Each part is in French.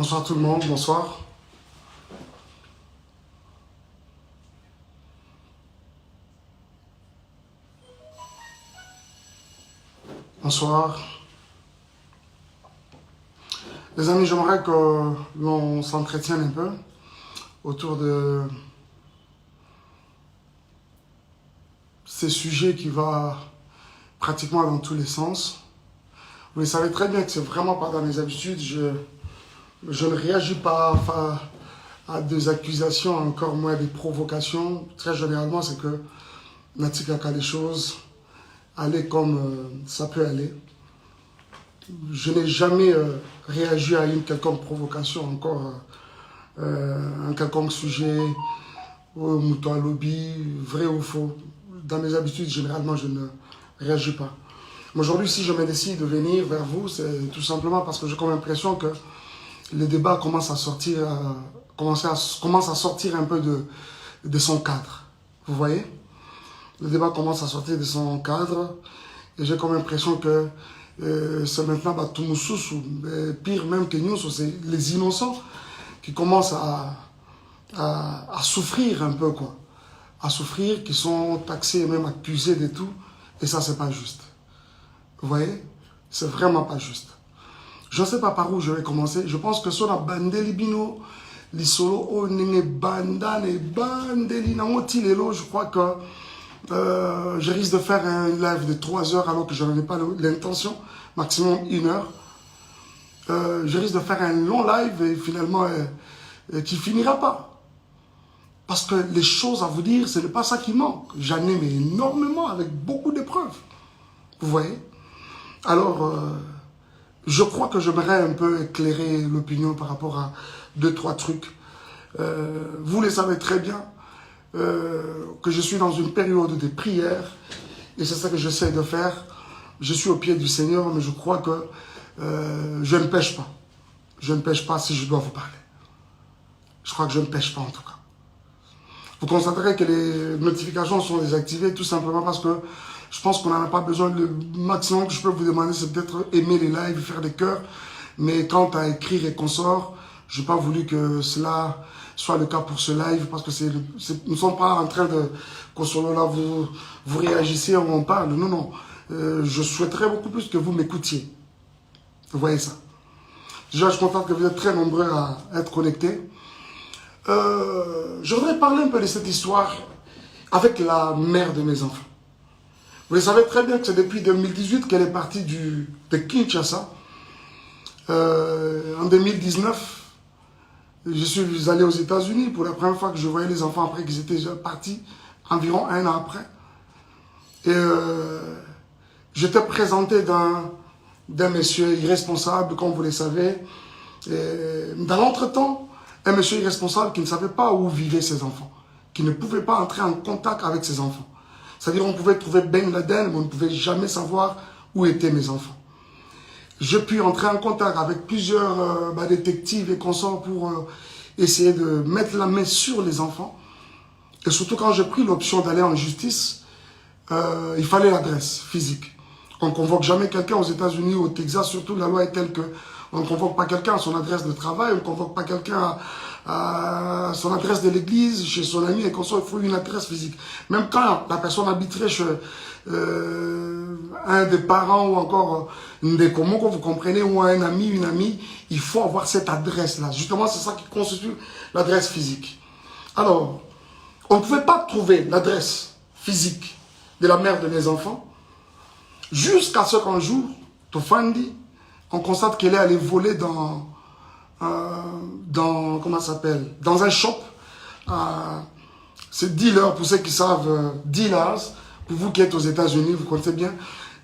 Bonsoir tout le monde, bonsoir. Bonsoir. Les amis, j'aimerais que l'on s'entretienne un peu autour de ces sujets qui vont pratiquement dans tous les sens. Vous le savez très bien que c'est vraiment pas dans mes habitudes. Je ne réagis pas à des accusations, encore moins des provocations. Très généralement, c'est que Natika a des choses aller comme ça peut aller. Je n'ai jamais réagi à une quelconque provocation, encore un quelconque sujet, mouton à lobby, vrai ou faux. Dans mes habitudes, généralement, je ne réagis pas. Mais aujourd'hui, si je me décide de venir vers vous, c'est tout simplement parce que j'ai comme l'impression que le débat commence à sortir, commence à sortir un peu de son cadre. Vous voyez? Le débat commence à sortir de son cadre et j'ai comme l'impression que c'est maintenant Batumususu, pire même que nous, c'est les innocents qui commencent à souffrir un peu, quoi. À souffrir, qui sont taxés et même accusés de tout. Et ça, c'est pas juste. Vous voyez? C'est vraiment pas juste. Je ne sais pas par où je vais commencer. Je pense que sur la bandeli bino, les solo, oh, nene banda, ne bandeli, je crois que je risque de faire un live de 3 heures alors que je n'en ai pas l'intention, maximum 1 heure. Je risque de faire un long live et finalement qui finira pas. Parce que les choses à vous dire, ce n'est pas ça qui manque. J'en ai mais énormément avec beaucoup d'épreuves. Vous voyez? Alors, je crois que j'aimerais un peu éclairer l'opinion par rapport à 2-3 trucs. Vous le savez très bien. Que je suis dans une période de prière et c'est ça que j'essaie de faire. Je suis au pied du Seigneur, mais je crois que je ne pêche pas. Je ne pêche pas si je dois vous parler. Je crois que je ne pêche pas en tout cas. Vous constaterez que les notifications sont désactivées tout simplement parce que je pense qu'on n'en a pas besoin. Le maximum que je peux vous demander, c'est peut-être aimer les lives, faire des cœurs. Mais quant à écrire et consorts, je n'ai pas voulu que cela soit le cas pour ce live, parce que nous ne sommes pas en train de, qu'au solo là, vous réagissez, on parle. Non, non. Je souhaiterais beaucoup plus que vous m'écoutiez. Vous voyez ça. Déjà, je suis content que vous êtes très nombreux à être connectés. Je voudrais parler un peu de cette histoire avec la mère de mes enfants. Vous le savez très bien que c'est depuis 2018 qu'elle est partie de Kinshasa. En 2019, je suis allé aux États-Unis pour la première fois que je voyais les enfants après qu'ils étaient déjà partis, environ 1 an après. Et j'étais présenté d'un monsieur irresponsable, comme vous le savez. Et dans l'entretemps, un monsieur irresponsable qui ne savait pas où vivaient ses enfants, qui ne pouvait pas entrer en contact avec ses enfants. C'est-à-dire qu'on pouvait trouver Ben Laden, mais on ne pouvait jamais savoir où étaient mes enfants. J'ai pu entrer en contact avec plusieurs détectives et consorts pour essayer de mettre la main sur les enfants. Et surtout quand j'ai pris l'option d'aller en justice, il fallait l'adresse physique. On ne convoque jamais quelqu'un aux États-Unis ou au Texas, surtout la loi est telle que on ne convoque pas quelqu'un à son adresse de travail, on ne convoque pas quelqu'un à son adresse de l'église, chez son ami et consorts, il faut une adresse physique. Même quand la personne habiterait chez un des parents ou encore des communs, que vous comprenez, ou un ami, une amie, il faut avoir cette adresse-là. Justement, c'est ça qui constitue l'adresse physique. Alors, on ne pouvait pas trouver l'adresse physique de la mère de mes enfants jusqu'à ce qu'un jour, Tofandi, on constate qu'elle est allée voler comment ça s'appelle, dans un shop. C'est dealer, pour ceux qui savent, dealers. Pour vous qui êtes aux États-Unis, vous connaissez bien,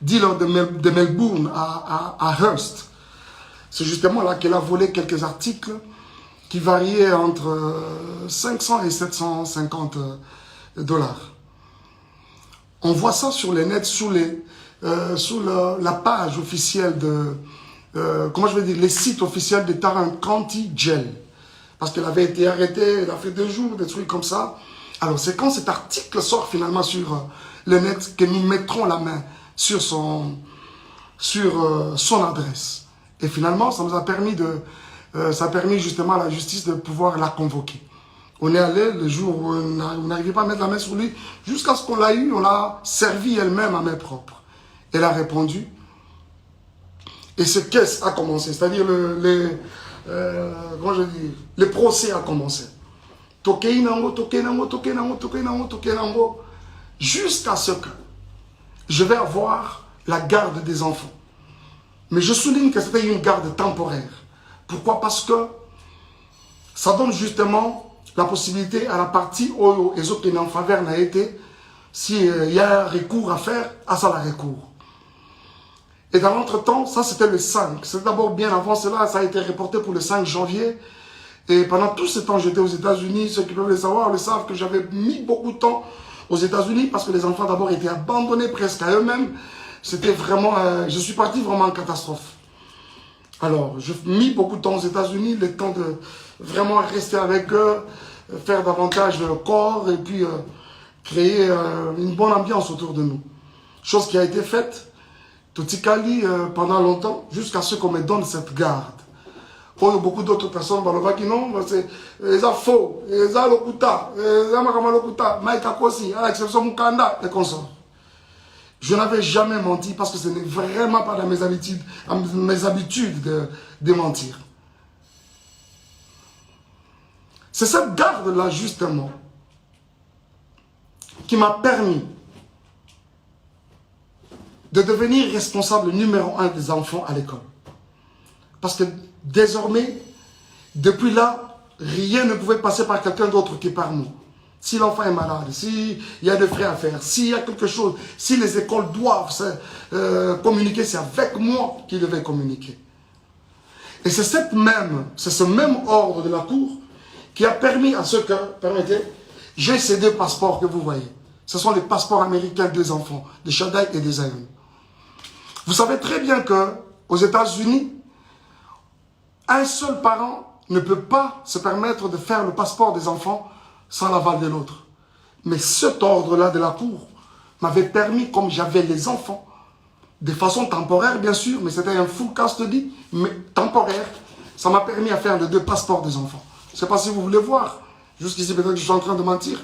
dealer de Melbourne à Hearst. C'est justement là qu'elle a volé quelques articles qui variaient entre 500 et 750 dollars. On voit ça sur les nets, sur la page officielle comment je vais dire, les sites officiels de Tarrant County Jail. Parce qu'elle avait été arrêtée, elle a fait 2 jours, des trucs comme ça. Alors c'est quand cet article sort finalement sur le net que nous mettrons la main sur son adresse. Et finalement, ça nous a permis ça a permis justement à la justice de pouvoir la convoquer. On est allé le jour où on n'arrivait pas à mettre la main sur lui, jusqu'à ce qu'on l'a eu, on l'a servi elle-même à main propre. Elle a répondu. Et ce caisse a commencé, c'est-à-dire comment je dis, le procès a commencé. Jusqu'à ce que je vais avoir la garde des enfants. Mais je souligne que c'était une garde temporaire. Pourquoi? Parce que ça donne justement la possibilité à la partie où les autres en faveur n'a été, s'il y a un recours à faire, à ça la recours. Et dans l'entretemps, ça c'était le 5. C'est d'abord bien avant cela, ça a été reporté pour le 5 janvier. Et pendant tout ce temps, j'étais aux États-Unis. Ceux qui peuvent le savoir le savent que j'avais mis beaucoup de temps aux États-Unis parce que les enfants d'abord étaient abandonnés presque à eux-mêmes. C'était vraiment, je suis parti vraiment en catastrophe. Alors, j'ai mis beaucoup de temps aux États-Unis, le temps de vraiment rester avec eux, faire davantage le corps et puis créer une bonne ambiance autour de nous. Chose qui a été faite. Totikali pendant longtemps, jusqu'à ce qu'on me donne cette garde. Il y a beaucoup d'autres personnes qui non, c'est faux, c'est lokuta, c'est lokuta, Maïka Kosi, à l'exception de Mukanda et consorts. Je n'avais jamais menti parce que ce n'est vraiment pas dans mes habitudes de mentir. C'est cette garde-là, justement, qui m'a permis de devenir responsable numéro 1 des enfants à l'école. Parce que désormais, depuis là, rien ne pouvait passer par quelqu'un d'autre que par nous. Si l'enfant est malade, s'il y a des frais à faire, s'il y a quelque chose, si les écoles doivent communiquer, c'est avec moi qu'ils devaient communiquer. Et c'est ce même ordre de la Cour qui a permis à ce que, permettez, j'ai ces 2 passeports que vous voyez. Ce sont les passeports américains des enfants, de Shaddai et des Zion. Vous savez très bien qu'aux États-Unis, un seul parent ne peut pas se permettre de faire le passeport des enfants sans l'aval de l'autre. Mais cet ordre-là de la Cour m'avait permis, comme j'avais les enfants, de façon temporaire bien sûr, mais c'était un full custody, mais temporaire, ça m'a permis à faire les 2 passeports des enfants. Je ne sais pas si vous voulez voir, jusqu'ici peut-être que je suis en train de mentir.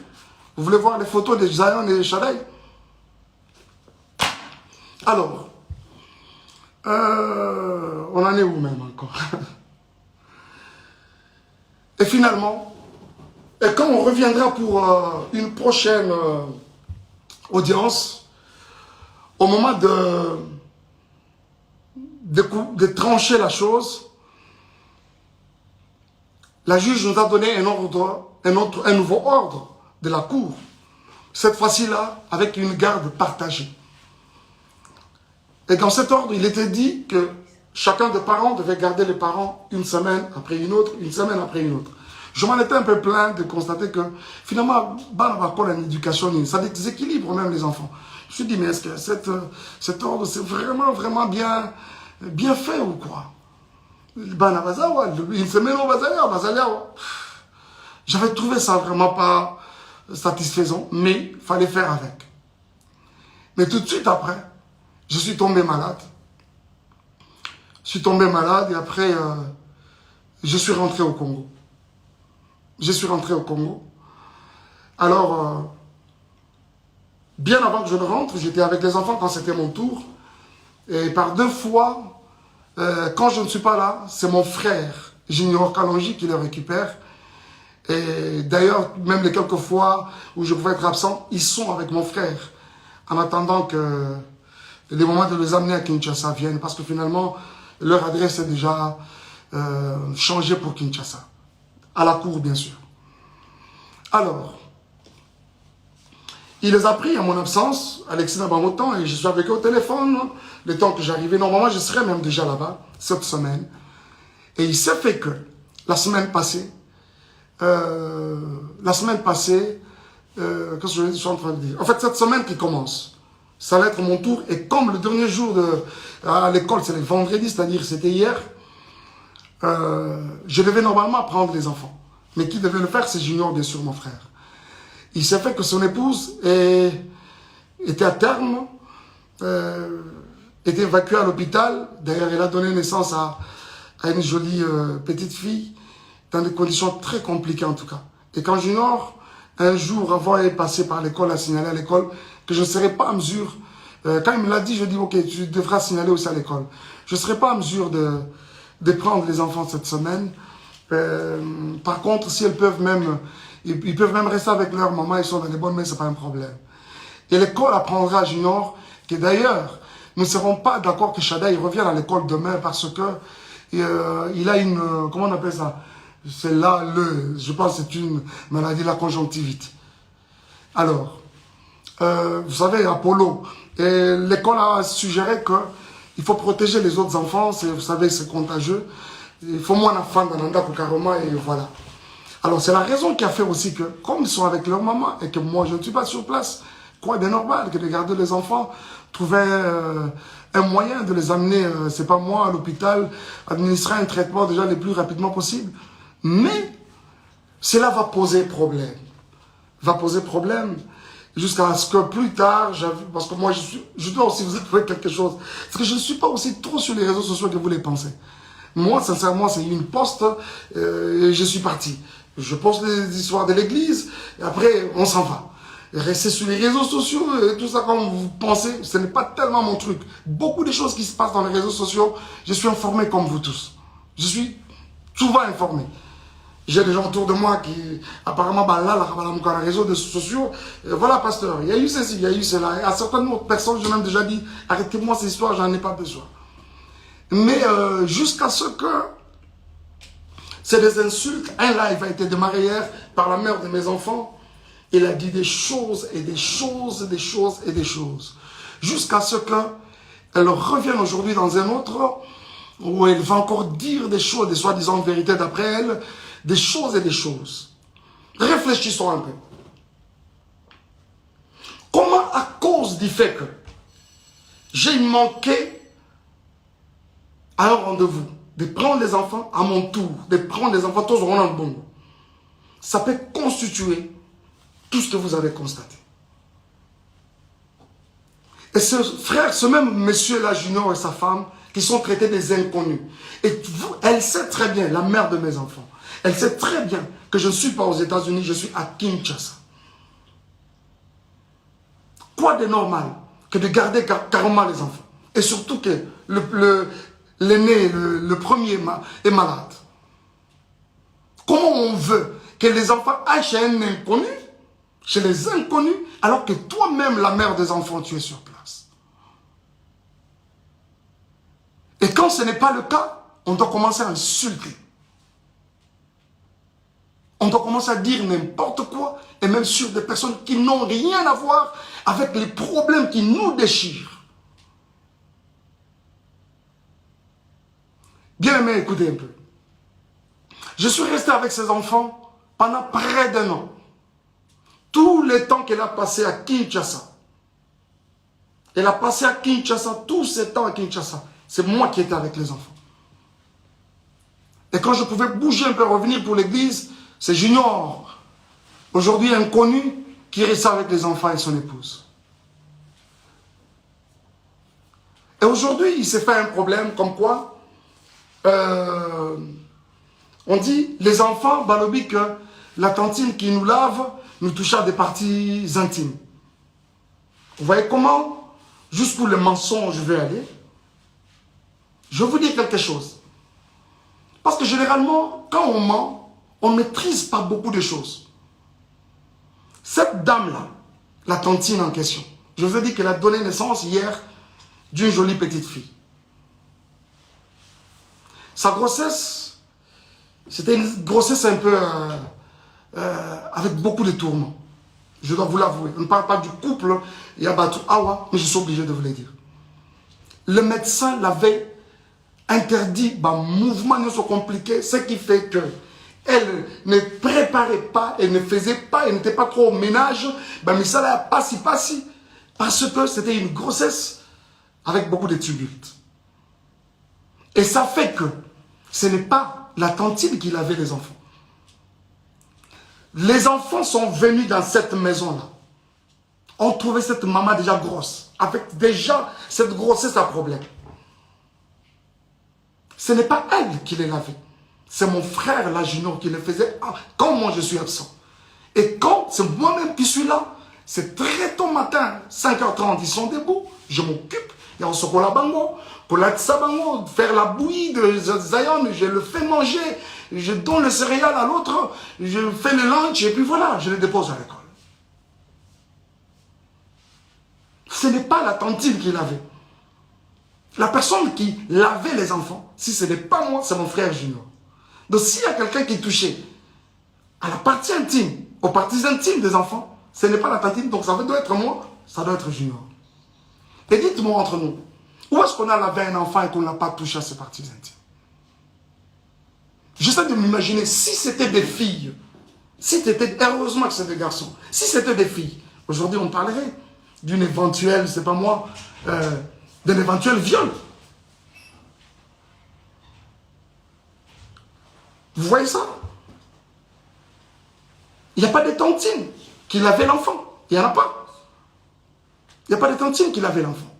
Vous voulez voir les photos de Zion et de Shaddai? Alors, on en est où même encore? Et finalement, et quand on reviendra pour une prochaine audience, au moment de trancher la chose, la juge nous a donné un nouveau ordre de la Cour. Cette fois-ci-là, avec une garde partagée. Et dans cet ordre, il était dit que chacun des parents devait garder les parents une semaine après une autre, une semaine après une autre. Je m'en étais un peu plaint de constater que finalement, l'éducation, ça déséquilibre même les enfants. Je me suis dit, mais est-ce que cet ordre, c'est vraiment bien fait ou quoi? Une semaine au Bazalia. J'avais trouvé ça vraiment pas satisfaisant, mais il fallait faire avec. Mais tout de suite après, je suis tombé malade. Je suis tombé malade et après, je suis rentré au Congo. Alors, bien avant que je ne rentre, j'étais avec les enfants quand c'était mon tour. Et par 2 fois, quand je ne suis pas là, c'est mon frère, Junior Kalonji, qui le récupère. Et d'ailleurs, même les quelques fois où je pouvais être absent, ils sont avec mon frère. En attendant que les moments de les amener à Kinshasa viennent. Parce que finalement, leur adresse est déjà changée pour Kinshasa. À la cour, bien sûr. Alors, il les a pris à mon absence, Alexis Nabamotan, et je suis avec eux au téléphone. Le temps que j'arrivais, normalement, je serais même déjà là-bas, cette semaine. Et il s'est fait que, la semaine passée, qu'est-ce que je suis en train de dire? En fait, cette semaine qui commence, ça va être mon tour. Et comme le dernier jour à l'école, c'est le vendredi, c'est-à-dire c'était hier, je devais normalement prendre les enfants. Mais qui devait le faire, c'est Junior, bien sûr, mon frère. Il s'est fait que son épouse était à terme, était évacuée à l'hôpital. D'ailleurs, elle a donné naissance à à une jolie petite fille, dans des conditions très compliquées en tout cas. Et quand Junior, un jour, avant d'être passé par l'école, a signalé à l'école que je ne serais pas en mesure, quand il me l'a dit, je dis, ok, tu devras signaler aussi à l'école. Je ne serai pas en mesure de prendre les enfants cette semaine. Par contre, si elles peuvent même, ils peuvent même rester avec leur maman, ils sont dans les bonnes mains, ce n'est pas un problème. Et l'école apprendra à Junior que d'ailleurs, nous ne serons pas d'accord que Shadaï revienne à l'école demain parce que il a une, comment on appelle ça? C'est là, je pense que c'est une maladie de la conjonctivite. Alors, vous savez, Apollo, l'école a suggéré qu'il faut protéger les autres enfants, vous savez, c'est contagieux. Il faut moins d'enfants dans l'anda pour carrément, et voilà. Alors, c'est la raison qui a fait aussi que, comme ils sont avec leur maman et que moi, je ne suis pas sur place, quoi de normal que de garder les enfants, trouver un moyen de les amener, c'est pas moi, à l'hôpital, administrer un traitement déjà le plus rapidement possible. Mais cela va poser problème. Va poser problème jusqu'à ce que plus tard, parce que moi, je dois aussi vous avouer quelque chose. Parce que je ne suis pas aussi trop sur les réseaux sociaux que vous les pensez. Moi, sincèrement, c'est une poste et je suis parti. Je poste les histoires de l'église et après, on s'en va. Et rester sur les réseaux sociaux et tout ça, comme vous pensez, ce n'est pas tellement mon truc. Beaucoup de choses qui se passent dans les réseaux sociaux, je suis informé comme vous tous. Je suis souvent informé. J'ai des gens autour de moi qui, apparemment, dans les réseaux sociaux, voilà, pasteur, il y a eu ceci, il y a eu cela. Et à certaines autres personnes, j'ai même déjà dit, arrêtez-moi ces histoires, j'en ai pas besoin. Mais jusqu'à ce que c'est des insultes, un live a été démarré hier par la mère de mes enfants. Il a dit des choses et des choses et des choses et des choses. Jusqu'à ce qu'elle revienne aujourd'hui dans un autre où elle va encore dire des choses, des soi-disant vérités d'après elle, des choses et des choses. Réfléchissons un peu. Comment, à cause du fait que j'ai manqué à un rendez-vous, de prendre les enfants à mon tour, de prendre les enfants tous au rond bon, ça peut constituer tout ce que vous avez constaté. Et ce frère, ce même monsieur-là, Junior et sa femme, qui sont traités des inconnus. Et vous, elle sait très bien, la mère de mes enfants, elle sait très bien que je ne suis pas aux États-Unis, je suis à Kinshasa. Quoi de normal que de garder carrément les enfants? Et surtout que l'aîné, le premier est malade. Comment on veut que les enfants aillent chez un inconnu, chez les inconnus, alors que toi-même, la mère des enfants, tu es sur place? Et quand ce n'est pas le cas, on doit commencer à insulter. On doit commencer à dire n'importe quoi, et même sur des personnes qui n'ont rien à voir avec les problèmes qui nous déchirent. Bien aimé, écoutez un peu. Je suis resté avec ces enfants pendant près d'1 an. Tout le temps qu'elle a passé à Kinshasa. Elle a passé à Kinshasa, tout ce temps à Kinshasa. C'est moi qui étais avec les enfants. Et quand je pouvais bouger un peu, revenir pour l'église, c'est Junior, aujourd'hui inconnu, qui reste avec les enfants et son épouse. Et aujourd'hui, il s'est fait un problème comme quoi, on dit, les enfants, balobi que la tantine qui nous lave, nous touche à des parties intimes. Vous voyez comment, jusqu'où le mensonge veut aller? Je vais vous dire quelque chose. Parce que généralement, quand on ment, on ne maîtrise pas beaucoup de choses. Cette dame-là, la tantine en question, je vous ai dit qu'elle a donné naissance hier d'une jolie petite fille. Sa grossesse, c'était une grossesse un peu avec beaucoup de tourments. Je dois vous l'avouer. On ne parle pas du couple Yabatou Awa, mais je suis obligé de vous le dire. Le médecin l'avait interdit, mouvement ne soit compliqué, ce qui fait que elle ne préparait pas, elle ne faisait pas, elle n'était pas trop au ménage, mais ça l'a passi, parce que c'était une grossesse avec beaucoup de tumultes. Et ça fait que ce n'est pas la tantine qui lavait les enfants. Les enfants sont venus dans cette maison-là. On trouvait cette maman déjà grosse, avec déjà cette grossesse à problème. Ce n'est pas elle qui les lavait. C'est mon frère, là, Junior, qui le faisait quand moi je suis absent. Et quand c'est moi-même qui suis là, c'est très tôt matin, 5h30, ils sont debout, je m'occupe, il y a un chocolat bango, pour la tsabango, faire la bouillie de Zion, je le fais manger, je donne le céréal à l'autre, je fais le lunch, et puis voilà, je le dépose à l'école. Ce n'est pas la tantine qui lavait. La personne qui lavait les enfants, si ce n'est pas moi, c'est mon frère Junior. Donc s'il y a quelqu'un qui touchait à la partie intime, aux parties intimes des enfants, ce n'est pas la tantine, donc ça doit être moi, ça doit être Junior. Et dites-moi entre nous, où est-ce qu'on a lavé un enfant et qu'on n'a pas touché à ses parties intimes? J'essaie de m'imaginer, si c'était des filles, si c'était, heureusement que c'est des garçons, si c'était des filles, aujourd'hui on parlerait d'une éventuelle, c'est pas moi, d'un éventuel viol. Vous voyez ça? Il n'y a pas de tantine qui lavait l'enfant. Il n'y en a pas. Il n'y a pas de tantine qui lavait l'enfant.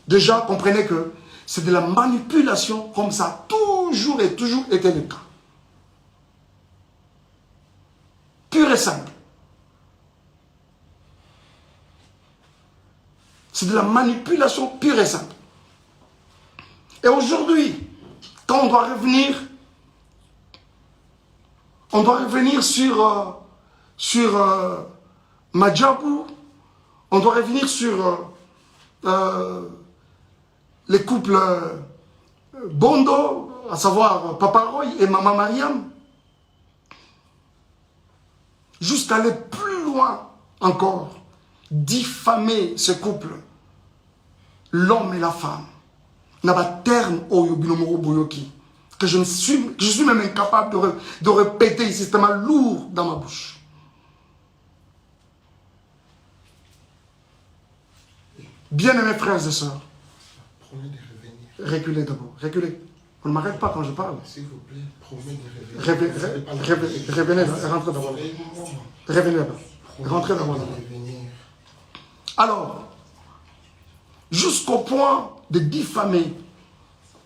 Déjà, comprenez que c'est de la manipulation comme ça a toujours et toujours été le cas. Pur et simple. C'est de la manipulation pure et simple. Et aujourd'hui, quand on doit revenir sur Madjabou, on doit revenir sur les couples Bondo, à savoir Papa Roy et Maman Mariam, jusqu'à aller plus loin encore, diffamer ce couple, l'homme et la femme, n'a pas terme au Yobinomoro Boyoki, que je suis même incapable de répéter ici, c'est tellement lourd dans ma bouche. Bien-aimés frères et sœurs, promet de revenir. Reculez d'abord, reculez. On ne m'arrête pas quand je parle. S'il vous plaît, promet de revenir. Revenez là, rentrez d'abord. Revenez là-bas. Rentrez d'abord. Alors, jusqu'au point de diffamer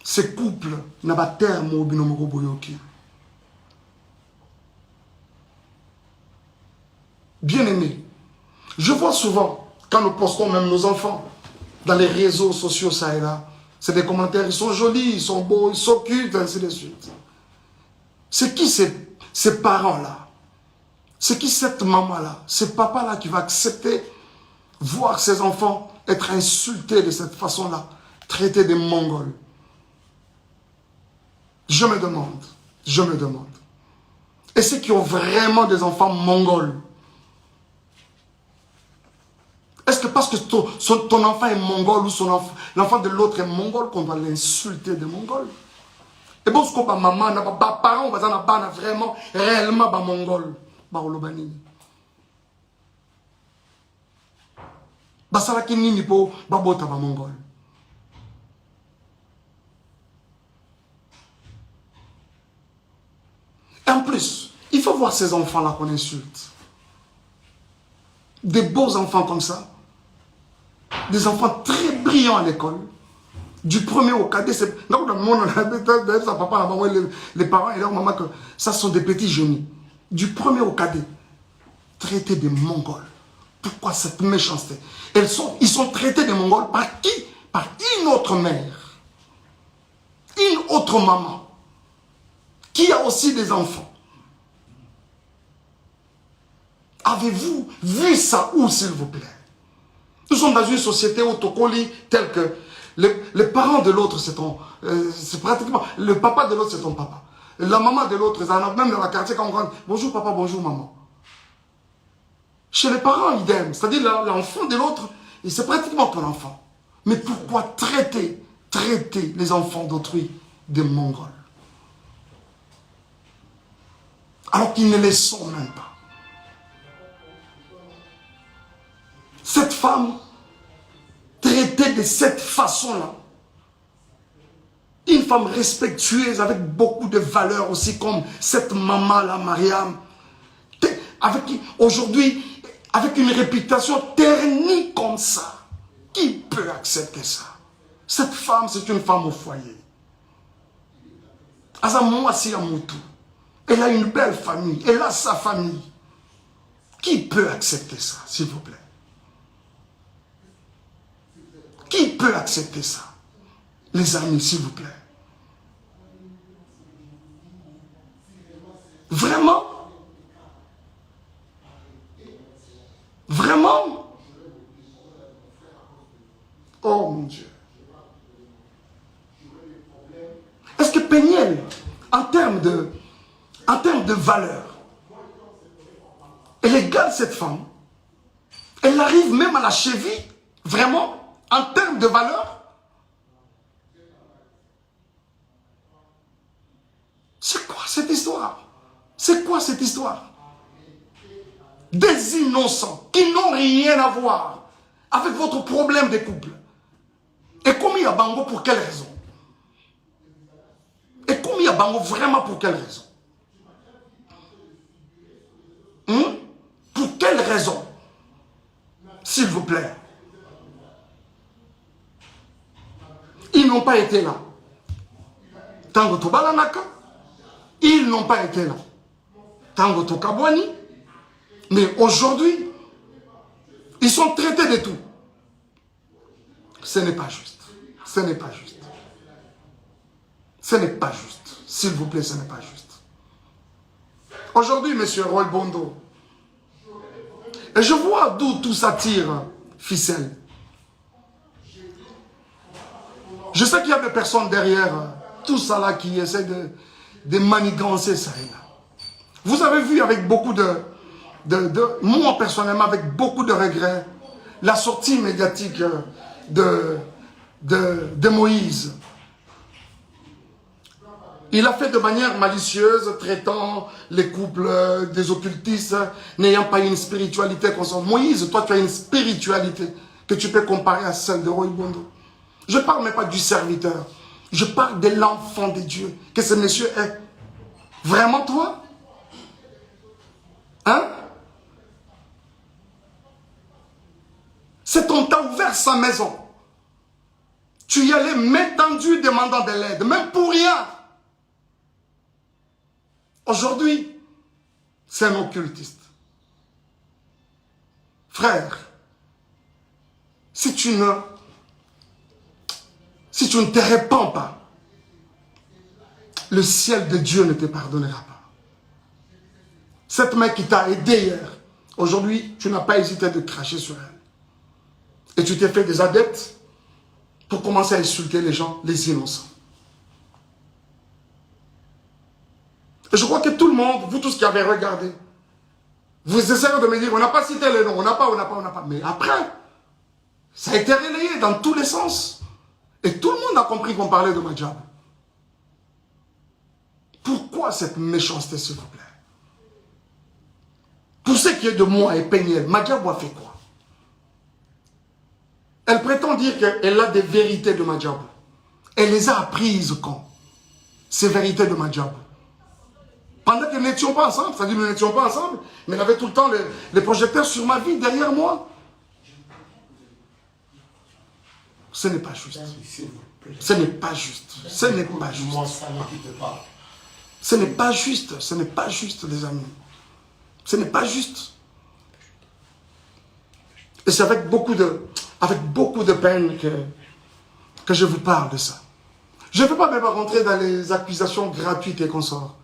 ces couples n'a pas terme au binomoro boyoki. Bien-aimés, je vois souvent, quand nous postons même nos enfants dans les réseaux sociaux, ça et là, c'est des commentaires, ils sont jolis, ils sont beaux, ils sont cute, ainsi de suite. C'est qui ces parents-là? C'est qui cette maman-là? Ce papa-là qui va accepter voir ses enfants être insultés de cette façon-là, traités de Mongols? Je me demande. Et ceux qui ont vraiment des enfants mongols, est-ce que parce que ton enfant est mongol ou l'enfant de l'autre est mongol qu'on doit l'insulter de mongol? Et bon, ce que maman, parents, vraiment, réellement, mongol. Basalaki nini po babota ba mongol. Et en plus, il faut voir ces enfants-là qu'on insulte. Des beaux enfants comme ça. Des enfants très brillants à l'école. Du premier au cadet, c'est... Donc, dans le monde, les parents et leur maman, que ça sont des petits génies. Du premier au cadet, traités de Mongols. Pourquoi cette méchanceté? Ils sont traités de Mongols par qui? Par une autre mère. Une autre maman. Qui a aussi des enfants. Avez-vous vu ça où, s'il vous plaît? Nous sommes dans une société autocolie telle que les parents de l'autre, c'est pratiquement... Le papa de l'autre, c'est ton papa. La maman de l'autre, même dans la quartier, quand on rentre, bonjour papa, bonjour maman. Chez les parents, idem. C'est-à-dire l'enfant de l'autre, c'est pratiquement ton enfant. Mais pourquoi traiter les enfants d'autrui de Mongols? Alors qu'ils ne les sont même pas. Cette femme, traitée de cette façon-là, une femme respectueuse avec beaucoup de valeurs aussi, comme cette maman-là, Mariam, aujourd'hui, avec une réputation ternie comme ça, qui peut accepter ça? Cette femme, c'est une femme au foyer. Azamouassi Amoutou. Elle a une belle famille. Elle a sa famille. Qui peut accepter ça, s'il vous plaît? Qui peut accepter ça? Les amis, s'il vous plaît. Vraiment? Vraiment? Oh mon Dieu. Est-ce que Péniel, en termes de valeur, elle égale cette femme? Elle arrive même à la cheville? Vraiment? En termes de valeur? C'est quoi cette histoire? C'est quoi cette histoire? Des innocents qui n'ont rien à voir avec votre problème de couple. Et commis à Bango pour quelle raison? Et commis à Bango vraiment pour quelle raison? Pour quelle raison? S'il vous plaît. Ils n'ont pas été là. Tango Tobalanaka, ils n'ont pas été là. Tango Tokabwani, mais aujourd'hui, ils sont traités de tout. Ce n'est pas juste. Ce n'est pas juste. Ce n'est pas juste. S'il vous plaît, ce n'est pas juste. Aujourd'hui, monsieur Roy Bondo, et je vois d'où tout ça tire, ficelle. Je sais qu'il y a des personnes derrière tout ça là qui essaient de manigancer ça et là. Vous avez vu avec beaucoup moi personnellement, avec beaucoup de regrets, la sortie médiatique de Moïse. Il a fait de manière malicieuse, traitant les couples des occultistes, n'ayant pas une spiritualité constante. Moïse, toi tu as une spiritualité que tu peux comparer à celle de Roy Bondo. Je ne parle même pas du serviteur. Je parle de l'enfant de Dieu que ce monsieur est. Vraiment toi? Hein? C'est on t'a ouvert sa maison. Tu y allais main tendue demandant de l'aide, même pour rien. Aujourd'hui, c'est un occultiste. Frère, si tu ne te répands pas, le ciel de Dieu ne te pardonnera pas. Cette main qui t'a aidé hier, aujourd'hui, tu n'as pas hésité de cracher sur elle. Et tu t'es fait des adeptes pour commencer à insulter les gens, les innocents. Et je crois que tout le monde, vous tous qui avez regardé, vous essayez de me dire, on n'a pas cité les noms, on n'a pas. Mais après, ça a été relayé dans tous les sens. Et tout le monde a compris qu'on parlait de Madjabou. Pourquoi cette méchanceté, s'il vous plaît? Pour ce qui est de moi et Péniel, Madjabou a fait quoi? Elle prétend dire qu'elle a des vérités de Madjabou. Elle les a apprises quand? Ces vérités de Madjabou. Pendant que nous n'étions pas ensemble, c'est-à-dire nous n'étions pas ensemble, mais elle avait tout le temps les projecteurs sur ma vie, derrière moi. Ce n'est pas juste. Ce n'est pas juste. Ce n'est pas juste. Ce n'est pas juste. Ce n'est pas juste, les amis. Ce n'est pas juste. Et c'est avec beaucoup de peine que je vous parle de ça. Je ne veux pas même rentrer dans les accusations gratuites et consorts.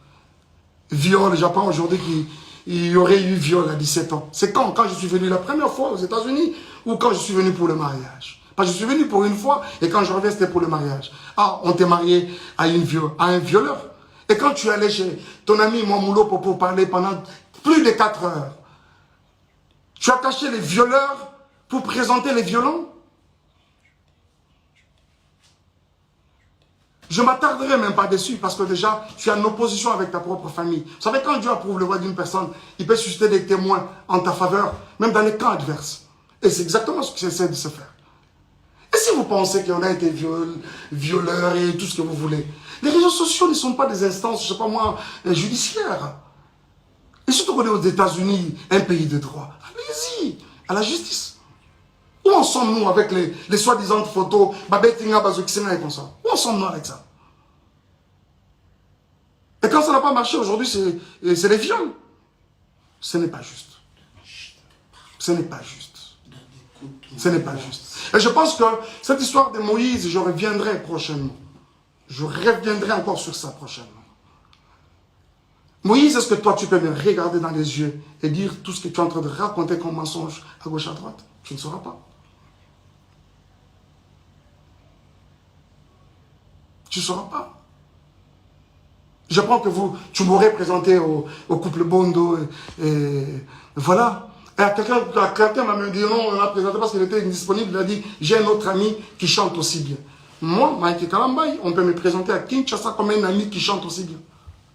Viol, j'apprends aujourd'hui qu'il y aurait eu viol à 17 ans. C'est quand je suis venu la première fois aux États-Unis ou quand je suis venu pour le mariage? Parce que je suis venu pour une fois et quand je reviens, c'était pour le mariage. Ah, on t'est marié à un violeur. Et quand tu es allé chez ton ami Mouamoulo pour parler pendant plus de 4 heures, tu as caché les violeurs pour présenter les violents? Je ne m'attarderai même pas dessus parce que déjà, tu es en opposition avec ta propre famille. Vous savez, quand Dieu approuve le voix d'une personne, il peut susciter des témoins en ta faveur, même dans les camps adverses. Et c'est exactement ce qu'il essaie de se faire. Et si vous pensez qu'on a été violeurs et tout ce que vous voulez, les réseaux sociaux ne sont pas des instances, je ne sais pas moi, judiciaires. Et surtout qu'on est aux États-Unis, un pays de droit. Allez-y, à la justice. Où en sommes-nous avec les soi-disant photos, Babetinga, Bazoxina et comme ça? Où en sommes-nous avec ça? Et quand ça n'a pas marché aujourd'hui, c'est les viols. Ce n'est pas juste. Ce n'est pas juste. Ce n'est pas juste. Et je pense que cette histoire de Moïse, je reviendrai prochainement. Je reviendrai encore sur ça prochainement. Moïse, est-ce que toi, tu peux me regarder dans les yeux et dire tout ce que tu es en train de raconter comme mensonge à gauche, à droite? Tu ne sauras pas. Tu ne sauras pas. Je prends que tu m'aurais présenté au couple Bondo et voilà. Et quelqu'un m'a dit non, on l'a présenté parce qu'il était indisponible. Il a dit, j'ai un autre ami qui chante aussi bien. Moi, Mike Kalambay, on peut me présenter à Kinshasa comme un ami qui chante aussi bien.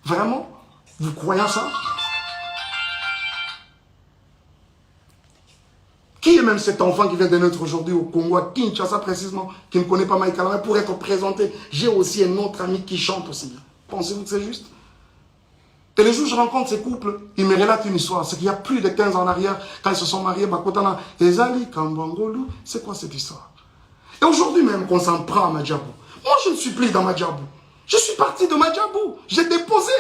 Vraiment? Vous croyez ça? Qui est même cet enfant qui vient de naître aujourd'hui au Congo, à Kinshasa précisément, qui ne connaît pas Mike Kalambay, pour être présenté? J'ai aussi un autre ami qui chante aussi bien. Pensez-vous que c'est juste? Et les jours où je rencontre ces couples, ils me relatent une histoire. C'est qu'il y a plus de 15 ans en arrière, quand ils se sont mariés, Bakotana, Ezali, Kambangolu, c'est quoi cette histoire? Et aujourd'hui même qu'on s'en prend à Madjabou. Moi, je ne suis plus dans Madjabou. Je suis parti de Madjabou. J'ai déposé.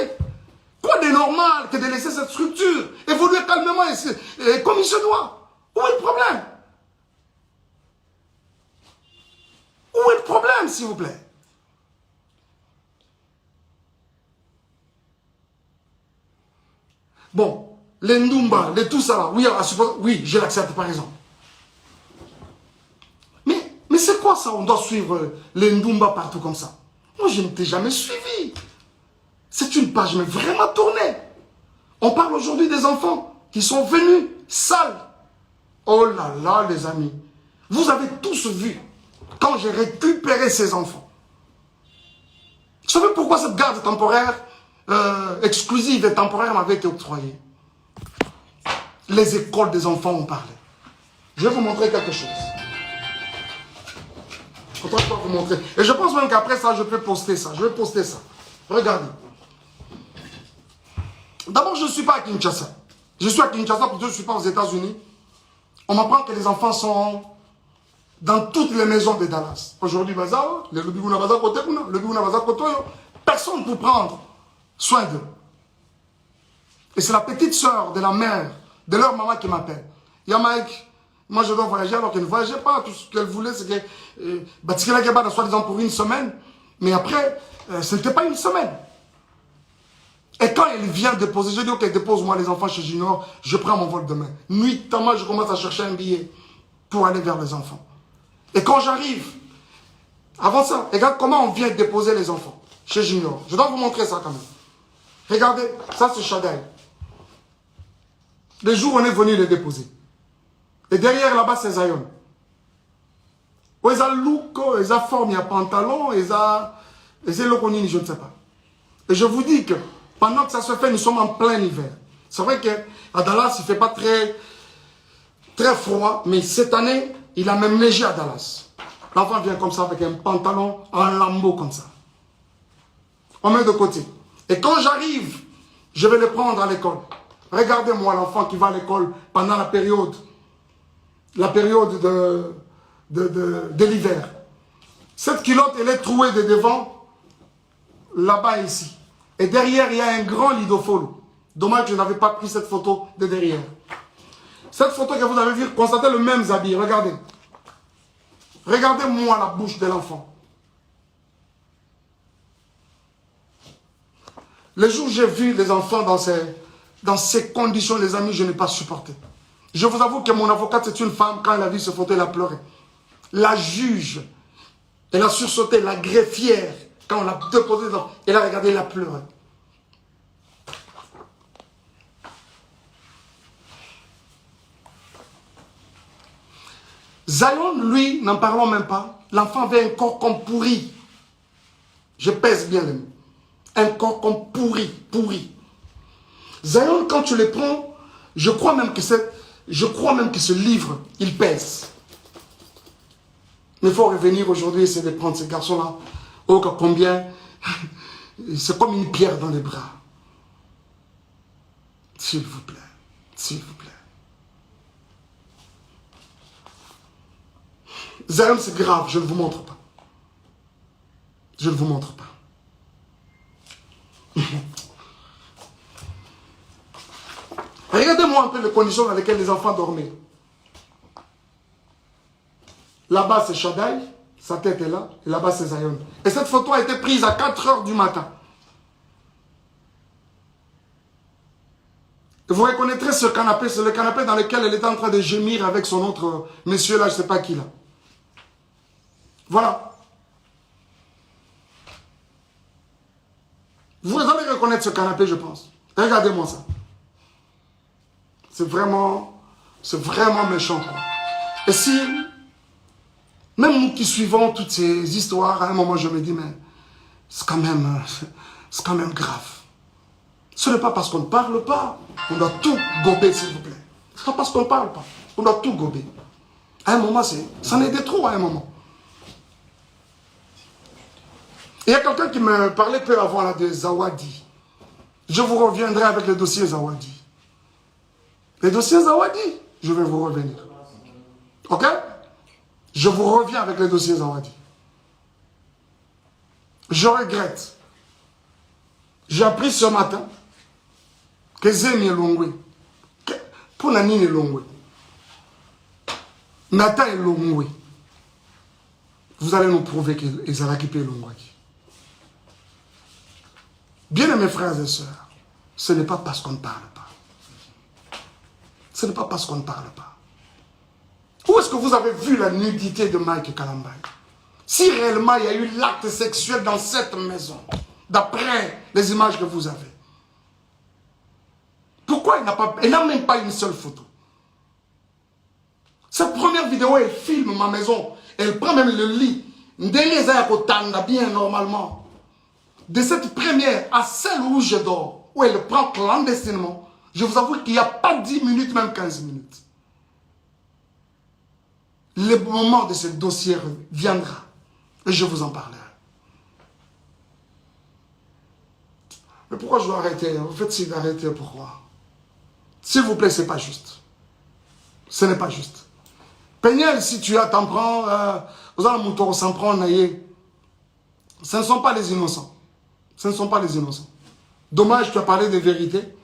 Quoi de normal que de laisser cette structure évoluer calmement et comme il se doit? Où est le problème? Où est le problème, s'il vous plaît? Bon, les Ndumba, les tout ça là, oui, je l'accepte par exemple. Mais c'est quoi ça? On doit suivre les Ndumba partout comme ça. Moi, je ne t'ai jamais suivi. C'est une page mais vraiment tournée. On parle aujourd'hui des enfants qui sont venus sales. Oh là là, les amis. Vous avez tous vu quand j'ai récupéré ces enfants. Vous savez pourquoi cette garde temporaire exclusive et temporaire m'avait été octroyée? Les écoles des enfants ont parlé. Je vais vous montrer quelque chose. Je vais vous montrer. Et je pense même qu'après ça, je peux poster ça. Je vais poster ça. Regardez. D'abord, je ne suis pas à Kinshasa. Je suis à Kinshasa parce que je ne suis pas aux États-Unis. On m'apprend que les enfants sont dans toutes les maisons de Dallas. Aujourd'hui, personne pour prendre soin d'eux. Et c'est la petite soeur de la mère, de leur maman qui m'appelle. Mike, moi je dois voyager alors qu'elle ne voyageait pas. Tout ce qu'elle voulait, c'est que Batikela Gaba, soi-disant pour une semaine. Mais après, ce n'était pas une semaine. Et quand elle vient déposer, je dis ok, dépose-moi les enfants chez Junior, je prends mon vol demain. Nuitamment, je commence à chercher un billet pour aller vers les enfants. Et quand j'arrive, avant ça, regarde comment on vient déposer les enfants chez Junior. Je dois vous montrer ça quand même. Regardez, ça c'est Shadai. Les jours où on est venu les déposer. Et derrière là-bas, c'est Zion. Où ils ont look, ils ont forme, il y a pantalon, ils ont lokonini, je ne sais pas. Et je vous dis que pendant que ça se fait, nous sommes en plein hiver. C'est vrai qu'à Dallas, il ne fait pas très froid, mais cette année, il a même neigé à Dallas. L'enfant vient comme ça avec un pantalon en lambeau comme ça. On met de côté. Et quand j'arrive, je vais le prendre à l'école. Regardez-moi l'enfant qui va à l'école pendant la période de l'hiver. Cette culotte, elle est trouée de devant, là-bas ici. Et derrière, il y a un grand lidofolo. Dommage que je n'avais pas pris cette photo de derrière. Cette photo que vous avez vue, constatez le même habit. Regardez. Regardez-moi la bouche de l'enfant. Le jour où j'ai vu les enfants dans ces conditions, les amis, je n'ai pas supporté. Je vous avoue que mon avocate, c'est une femme, quand elle a vu ce photo, elle a pleuré. La juge, elle a sursauté, la greffière, quand on l'a déposé, elle a regardé, elle a pleuré. Zion, lui, n'en parlons même pas. L'enfant avait un corps comme pourri. Je pèse bien les mots. Un corps comme pourri. Zion, quand tu le prends, je crois même que ce livre, il pèse. Mais il faut revenir aujourd'hui et essayer de prendre ces garçons-là. Oh, combien. C'est comme une pierre dans les bras. S'il vous plaît. S'il vous plaît. Zion, c'est grave, je ne vous montre pas. Je ne vous montre pas. Regardez-moi un peu les conditions dans lesquelles les enfants dormaient. Là-bas, c'est Shaddai, sa tête est là, et là-bas, c'est Zion. Et cette photo a été prise à 4 heures du matin. Vous reconnaîtrez ce canapé, c'est le canapé dans lequel elle était en train de gémir avec son autre monsieur là, je ne sais pas qui là. Voilà. Vous allez reconnaître ce canapé, je pense. Regardez-moi ça. C'est vraiment méchant, quoi. Et si, même nous qui suivons toutes ces histoires, à un moment je me dis, mais c'est quand même grave. Ce n'est pas parce qu'on ne parle pas, on doit tout gober, s'il vous plaît. Ce n'est pas parce qu'on ne parle pas, on doit tout gober. À un moment, ça en était trop à un moment. Il y a quelqu'un qui me parlait peu avant là, de Zawadi. Je vous reviendrai avec le dossier Zawadi. Le dossier Zawadi, je vais vous revenir. Ok? Je vous reviens avec le dossier Zawadi. Je regrette. J'ai appris ce matin que Zemi est Longwe. Pour Nani est Longwe. Nathan est Longwe. Vous allez nous prouver qu'ils ont récupéré Longwe. Bien mes frères et sœurs, ce n'est pas parce qu'on ne parle pas. Ce n'est pas parce qu'on ne parle pas. Où est-ce que vous avez vu la nudité de Mike Kalambay? Si réellement il y a eu l'acte sexuel dans cette maison, d'après les images que vous avez, pourquoi il n'a même pas une seule photo? Cette première vidéo, elle filme ma maison. Elle prend même le lit. Bien normalement. De cette première à celle où je dors, où elle le prend clandestinement, je vous avoue qu'il n'y a pas 10 minutes, même 15 minutes. Le moment de ce dossier viendra. Et je vous en parlerai. Mais pourquoi je dois arrêter? Vous faites si d'arrêter, pourquoi? S'il vous plaît, ce n'est pas juste. Ce n'est pas juste. Peignel, si tu as, t'en prends, vous allez mon s'en prendre, ce ne sont pas les innocents. Ce ne sont pas les innocents. Dommage, tu as parlé de vérité.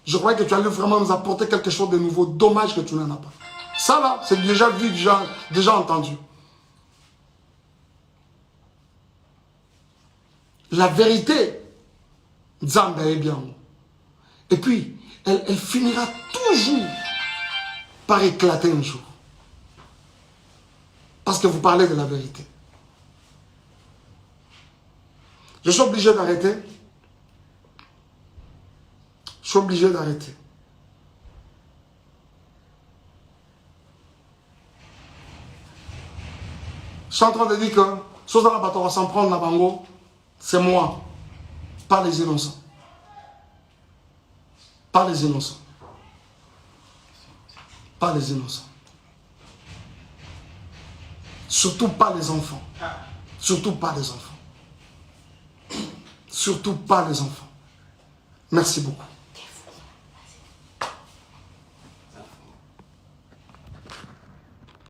Je croyais que tu allais vraiment nous apporter quelque chose de nouveau. Dommage que tu n'en as pas. Ça là, c'est déjà vu, déjà entendu. La vérité, Zamba est bien. Et puis, elle finira toujours par éclater un jour. Parce que vous parlez de la vérité. Je suis obligé d'arrêter. Je suis obligé d'arrêter. Je suis en train de dire que Sozana Batora s'en prendre la bango, c'est moi, pas les innocents. Pas les innocents. Pas les innocents. Surtout pas les enfants. Surtout pas les enfants. Surtout pas les enfants. Merci beaucoup.